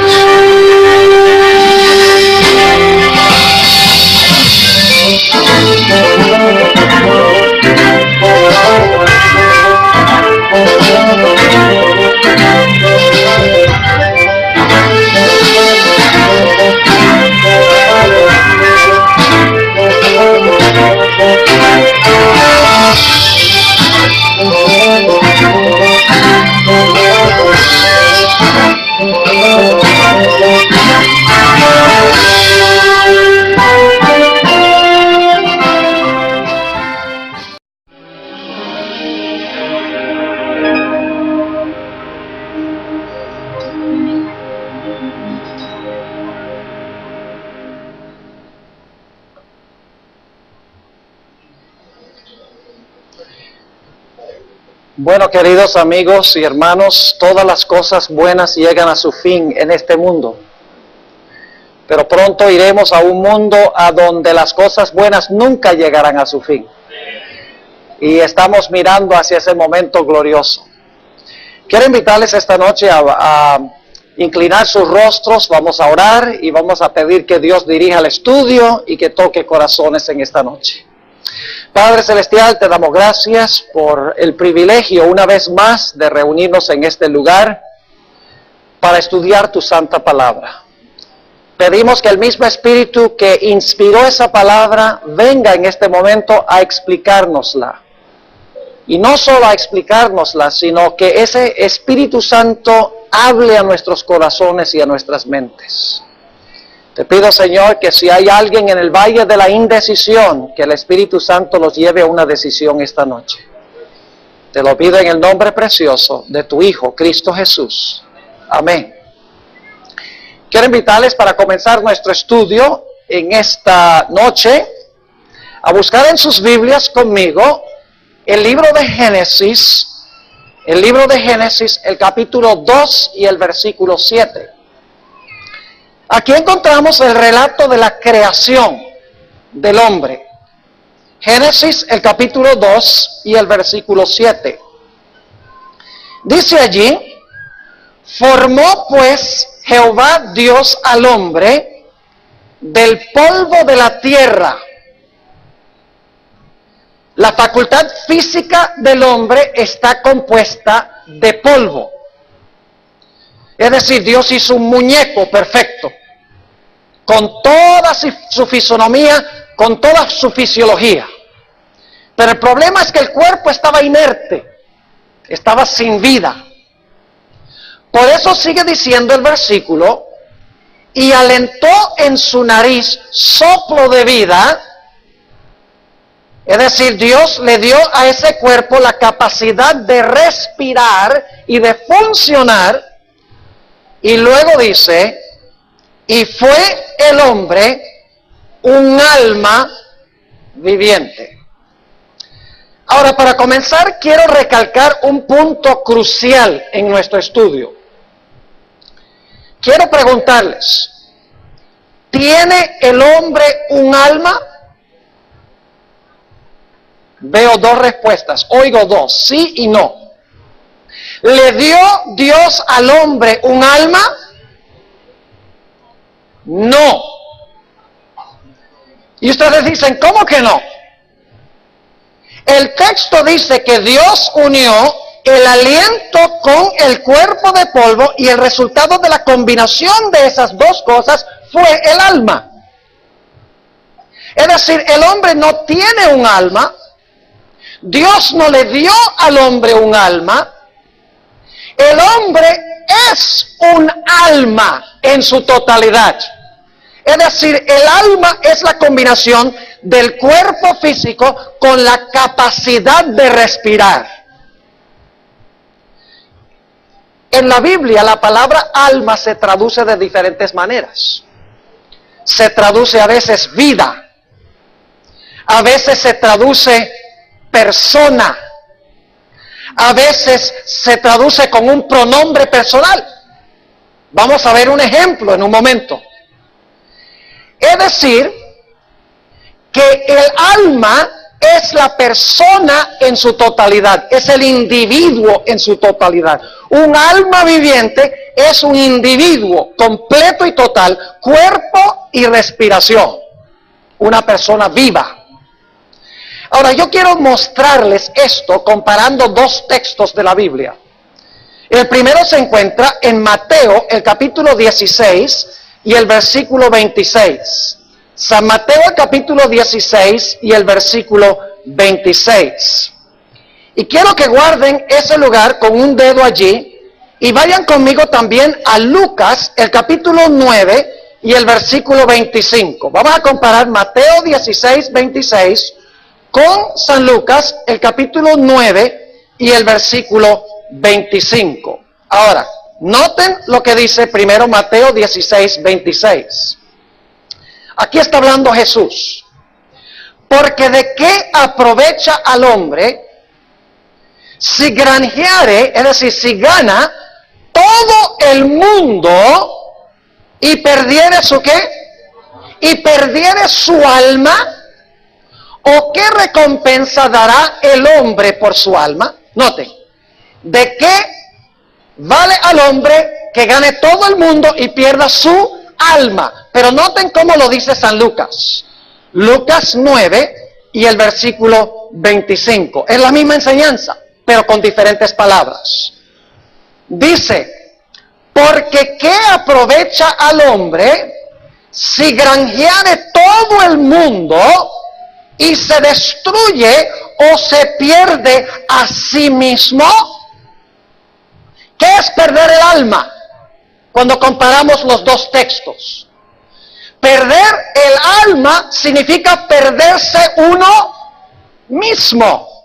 Bueno, queridos amigos y hermanos, todas las cosas buenas llegan a su fin en este mundo. Pero pronto iremos a un mundo a donde las cosas buenas nunca llegarán a su fin. Y estamos mirando hacia ese momento glorioso. Quiero invitarles esta noche a inclinar sus rostros, vamos a orar y vamos a pedir que Dios dirija el estudio y que toque corazones en esta noche. Padre Celestial, te damos gracias por el privilegio una vez más de reunirnos en este lugar para estudiar tu santa palabra. Pedimos que el mismo Espíritu que inspiró esa palabra venga en este momento a explicárnosla. Y no solo a explicárnosla, sino que ese Espíritu Santo hable a nuestros corazones y a nuestras mentes. Te pido, Señor, que si hay alguien en el valle de la indecisión, que el Espíritu Santo los lleve a una decisión esta noche. Te lo pido en el nombre precioso de tu Hijo, Cristo Jesús. Amén. Quiero invitarles para comenzar nuestro estudio en esta noche a buscar en sus Biblias conmigo el libro de Génesis, el capítulo 2 y el versículo 7. Aquí encontramos el relato de la creación del hombre. Génesis, el capítulo 2 y el versículo 7. Dice allí: formó pues Jehová Dios al hombre del polvo de la tierra. La facultad física del hombre está compuesta de polvo. Es decir, Dios hizo un muñeco perfecto, con toda su fisonomía, con toda su fisiología. Pero el problema es que el cuerpo estaba inerte, estaba sin vida. Por eso sigue diciendo el versículo: y alentó en su nariz soplo de vida. Es decir, Dios le dio a ese cuerpo la capacidad de respirar y de funcionar. Y luego dice: y fue el hombre un alma viviente. Ahora, para comenzar, quiero recalcar un punto crucial en nuestro estudio. Quiero preguntarles, ¿tiene el hombre un alma? Veo dos respuestas, oigo dos, sí y no. ¿Le dio Dios al hombre un alma? No. Y ustedes dicen, ¿cómo que no? El texto dice que Dios unió el aliento con el cuerpo de polvo y el resultado de la combinación de esas dos cosas fue el alma. Es decir, el hombre no tiene un alma, Dios no le dio al hombre un alma, el hombre es un alma en su totalidad. Es decir, el alma es la combinación del cuerpo físico con la capacidad de respirar. En la Biblia la palabra alma se traduce de diferentes maneras. Se traduce a veces vida, a veces se traduce persona, a veces se traduce con un pronombre personal. Vamos a ver un ejemplo en un momento. Es decir, que el alma es la persona en su totalidad, es el individuo en su totalidad. Un alma viviente es un individuo completo y total, cuerpo y respiración. Una persona viva. Ahora, yo quiero mostrarles esto comparando dos textos de la Biblia. El primero se encuentra en Mateo, el capítulo 16 y el versículo 26. San Mateo, el capítulo 16 y el versículo 26. Y quiero que guarden ese lugar con un dedo allí y vayan conmigo también a Lucas, el capítulo 9 y el versículo 25. Vamos a comparar Mateo 16, 26 con San Lucas, el capítulo 9 y el versículo 25. Ahora, noten lo que dice primero Mateo 16, 26. Aquí está hablando Jesús. Porque de qué aprovecha al hombre si granjeare, es decir, si gana todo el mundo y perdiere su qué? Y perdiere su alma. ¿O qué recompensa dará el hombre por su alma? Noten, ¿de qué vale al hombre que gane todo el mundo y pierda su alma? Pero noten cómo lo dice San Lucas. Lucas 9 y el versículo 25. Es la misma enseñanza, pero con diferentes palabras. Dice, porque ¿qué aprovecha al hombre si granjeare todo el mundo y se destruye o se pierde a sí mismo? ¿Qué es perder el alma? Cuando comparamos los dos textos. Perder el alma significa perderse uno mismo.